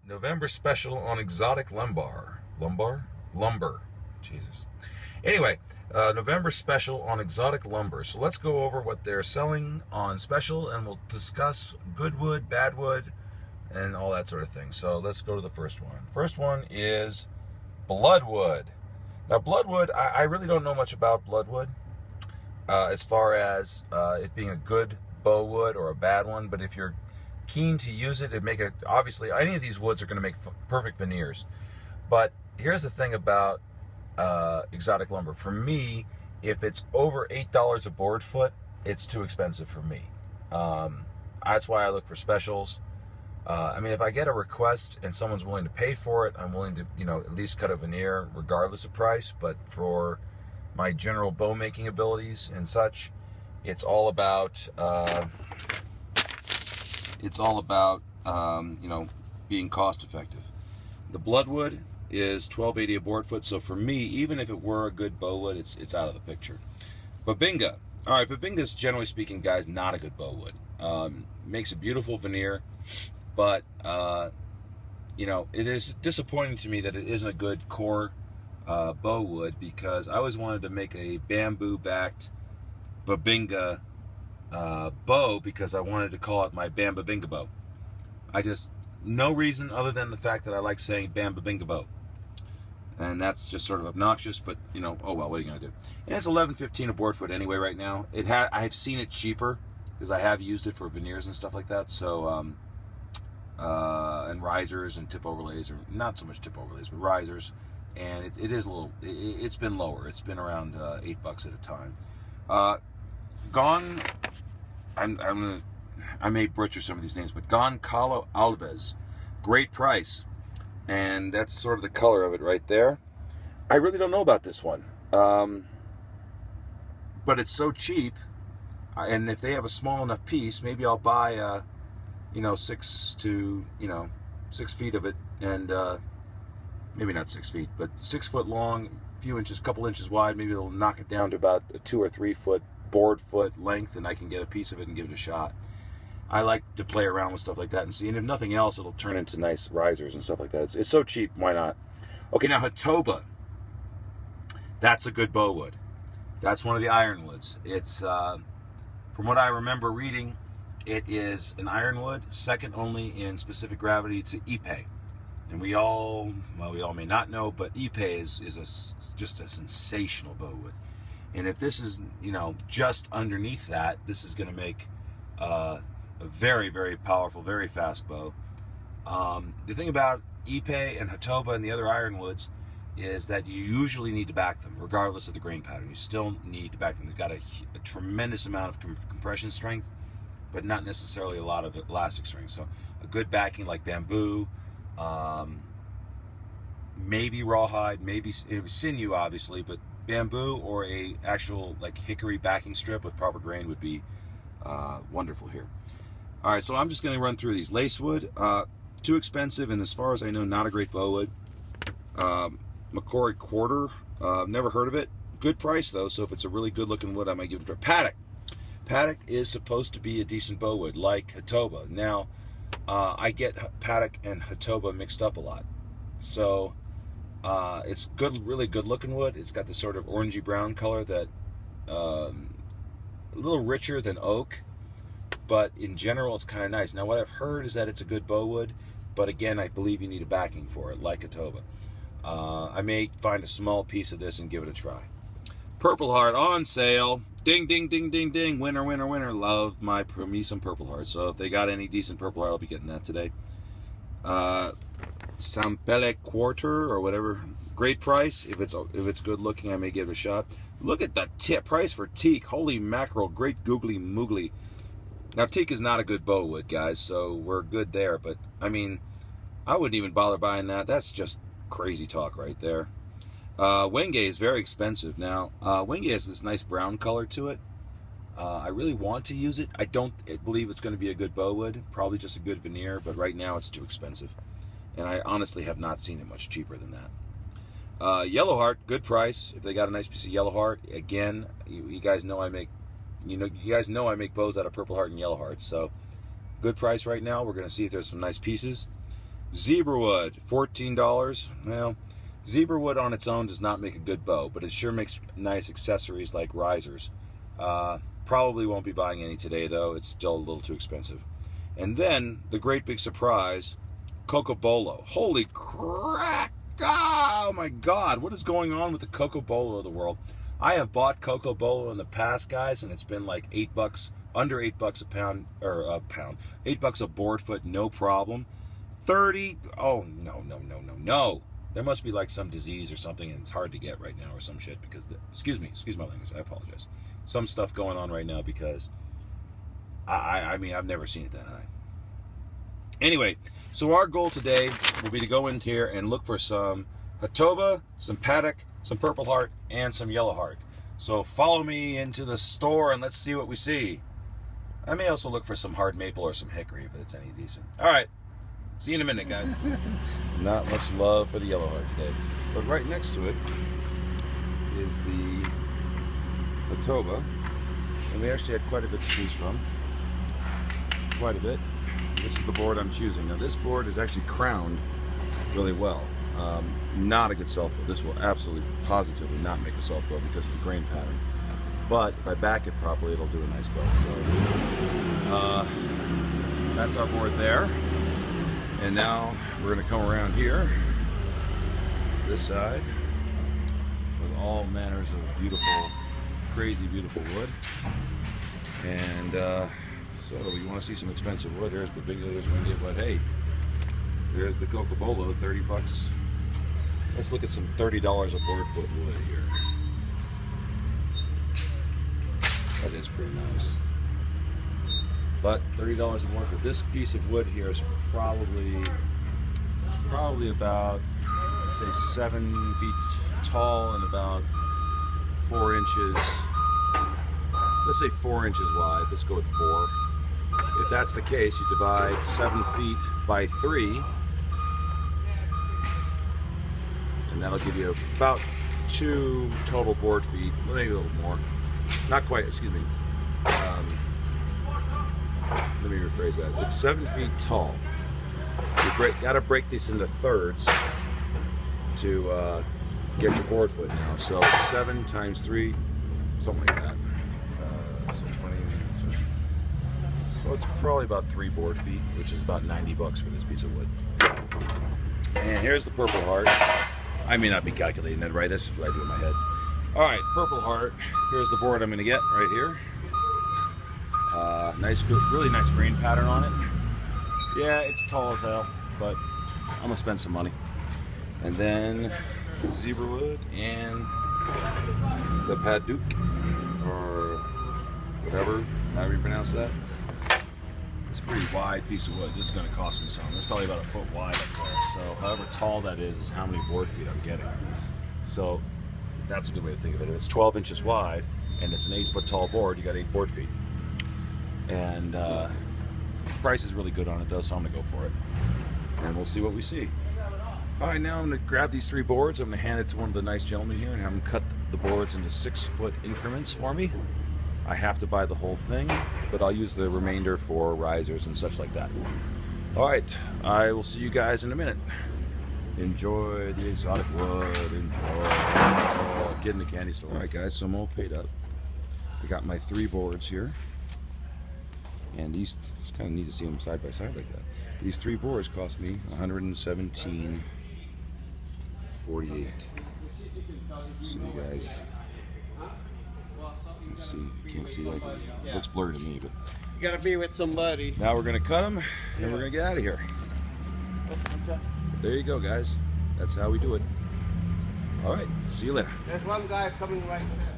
November special on exotic lumber. Lumber. Jesus. Anyway, November special on exotic lumber. So let's go over what they're selling on special, and we'll discuss good wood, bad wood, and all that sort of thing. So let's go to the first one. First one is bloodwood. Now, bloodwood, I really don't know much about bloodwood as far as it being a good bow wood or a bad one, but if you're keen to use it, obviously any of these woods are going to make perfect veneers. But here's the thing about exotic lumber. For me, if it's over $8 a board foot, it's too expensive for me. That's why I look for specials. I mean, if I get a request and someone's willing to pay for it, I'm willing to, at least cut a veneer regardless of price. But for my general bow making abilities and such, it's all about being cost effective. The bloodwood is $12.80 a board foot, so for me, even if it were a good bow wood, it's out of the picture. Babinga. All right, Babinga's, generally speaking, guys, not a good bow wood. Makes a beautiful veneer, but it is disappointing to me that it isn't a good core bow wood, because I always wanted to make a bamboo-backed Babinga bow, because I wanted to call it my Bam Babinga bow. No reason other than the fact that I like saying Bam Babinga bow. And that's just sort of obnoxious, but oh well, what are you gonna do? And it's $11.15 a board foot anyway right now. I've seen it cheaper because I have used it for veneers and stuff like that. So and risers and tip overlays, or not so much tip overlays, but risers. And it is a little. It's been lower. It's been around $8 at a time. I may butcher some of these names, but Goncalo Alves, great price. And that's sort of the color of it right there. I really don't know about this one. But it's so cheap. And if they have a small enough piece, maybe I'll buy, 6 feet of it. And maybe not 6 feet, but 6 foot long, couple inches wide. Maybe it'll knock it down to about a 2 or 3 foot board foot length, and I can get a piece of it and give it a shot. I like to play around with stuff like that and see, and if nothing else, it'll turn into nice risers and stuff like that. It's so cheap, why not? Okay, now Hatoba. That's a good bow wood. That's one of the ironwoods. It's, from what I remember reading, it is an ironwood, second only in specific gravity to Ipe. And we all may not know, but Ipe is just a sensational bow wood. And if this is, just underneath that, this is going to make a very, very powerful, very fast bow. The thing about Ipe and Hatoba and the other ironwoods is that you usually need to back them, regardless of the grain pattern. You still need to back them. They've got a tremendous amount of compression strength, but not necessarily a lot of elastic strength. So a good backing like bamboo, maybe rawhide, maybe sinew, obviously, but bamboo or a actual like hickory backing strip with proper grain would be wonderful here. All right, so I'm just going to run through these. Lacewood, too expensive, and as far as I know, not a great bow wood. Macquarie Quarter, never heard of it. Good price though, so if it's a really good looking wood, I might give it a try. Paddock. Paddock is supposed to be a decent bow wood, like Hatoba. Now, I get Paddock and Hatoba mixed up a lot. So it's good, really good looking wood. It's got this sort of orangey brown color that a little richer than oak, but in general it's kind of nice. Now what I've heard is that it's a good bow wood, but again, I believe you need a backing for it, like Hatoba. I may find a small piece of this and give it a try. Purple Heart on sale. Ding, ding, ding, ding, ding. Winner, winner, winner. Love me some Purple Heart. So if they got any decent Purple Heart, I'll be getting that today. Sampele Quarter or whatever. Great price. If it's good looking, I may give it a shot. Look at the price for teak. Holy mackerel. Great googly moogly. Now, teak is not a good bow wood, guys, so we're good there. But, I mean, I wouldn't even bother buying that. That's just crazy talk right there. Wenge is very expensive. Now, Wenge has this nice brown color to it. I really want to use it. I don't believe it's going to be a good bow wood. Probably just a good veneer, but right now it's too expensive. And I honestly have not seen it much cheaper than that. Yellow Heart, good price. If they got a nice piece of Yellow Heart, again, you guys know I make bows out of Purple Heart and Yellow Heart. So good price right now. We're going to see if there's some nice pieces. Zebra wood, $14. Well, zebra wood on its own does not make a good bow, but it sure makes nice accessories like risers. Probably won't be buying any today, though. It's still a little too expensive. And then, the great big surprise, Cocobolo. Holy crap! Oh my God, what is going on with the Cocobolo of the world? I have bought Cocobolo in the past, guys, and it's been like $8, under $8 a pound, or $8 a board foot, no problem. 30, oh no. There must be like some disease or something, and it's hard to get right now or some shit because, excuse my language, I apologize. Some stuff going on right now because, I mean, I've never seen it that high. Anyway, so our goal today will be to go in here and look for some Hatoba, some Paddock, some Purple Heart, and some Yellow Heart. So follow me into the store and let's see what we see. I may also look for some hard maple or some hickory if it's any decent. All right. See you in a minute, guys. Not much love for the Yellow Heart today. But right next to it is the Hatoba. And we actually had quite a bit to choose from. Quite a bit. This is the board I'm choosing. Now this board is actually crowned really well. Not a good self bow. This will absolutely, positively not make a self bow because of the grain pattern. But if I back it properly, it'll do a nice bow. So that's our board there. And now we're going to come around here, this side, with all manners of beautiful, crazy beautiful wood. And so you want to see some expensive wood, there's Windy, but hey, there's the Cocobolo, $30. Let's look at some $30 a board foot wood here. That is pretty nice. But $30 a board foot. This piece of wood here is probably about, let's say, 7 feet tall and about 4 inches. So let's say 4 inches wide. Let's go with 4. If that's the case, you divide 7 feet by 3, and that'll give you about 2 total board feet, maybe a little more. Not quite, excuse me. Let me rephrase that. It's 7 feet tall. You got to break these into thirds to get your board foot now. So 7 times 3, something like that. So 20. So it's probably about 3 board feet, which is about $90 for this piece of wood. And here's the Purple Heart. I may not be calculating that right. That's just what I do in my head. All right, Purple Heart. Here's the board I'm going to get right here. Nice, really nice grain pattern on it. Yeah, it's tall as hell, but I'm gonna spend some money. And then zebra wood and the Paddock, or whatever, however you pronounce that. It's a pretty wide piece of wood. This is gonna cost me some. It's probably about 1 foot wide up there. So however tall that is how many board feet I'm getting. So that's a good way to think of it. If it's 12 inches wide and it's an 8 foot tall board, you got 8 board feet. And price is really good on it though, so I'm gonna go for it. And we'll see what we see. All right, now I'm gonna grab these 3 boards. I'm gonna hand it to one of the nice gentlemen here and have him cut the boards into 6 foot increments for me. I have to buy the whole thing, but I'll use the remainder for risers and such like that. All right, I will see you guys in a minute. Enjoy the exotic wood, enjoy. Get in the candy store. All right guys, so I'm all paid up. I got my 3 boards here. And these, it's kind of neat to see them side by side like that. These 3 boards cost me $117.48. So you guys can see, you can't see like this. It looks blurry to me, but you gotta be with somebody. Now we're gonna cut them and we're gonna get out of here. There you go, guys. That's how we do it. All right, see you later. There's one guy coming right there.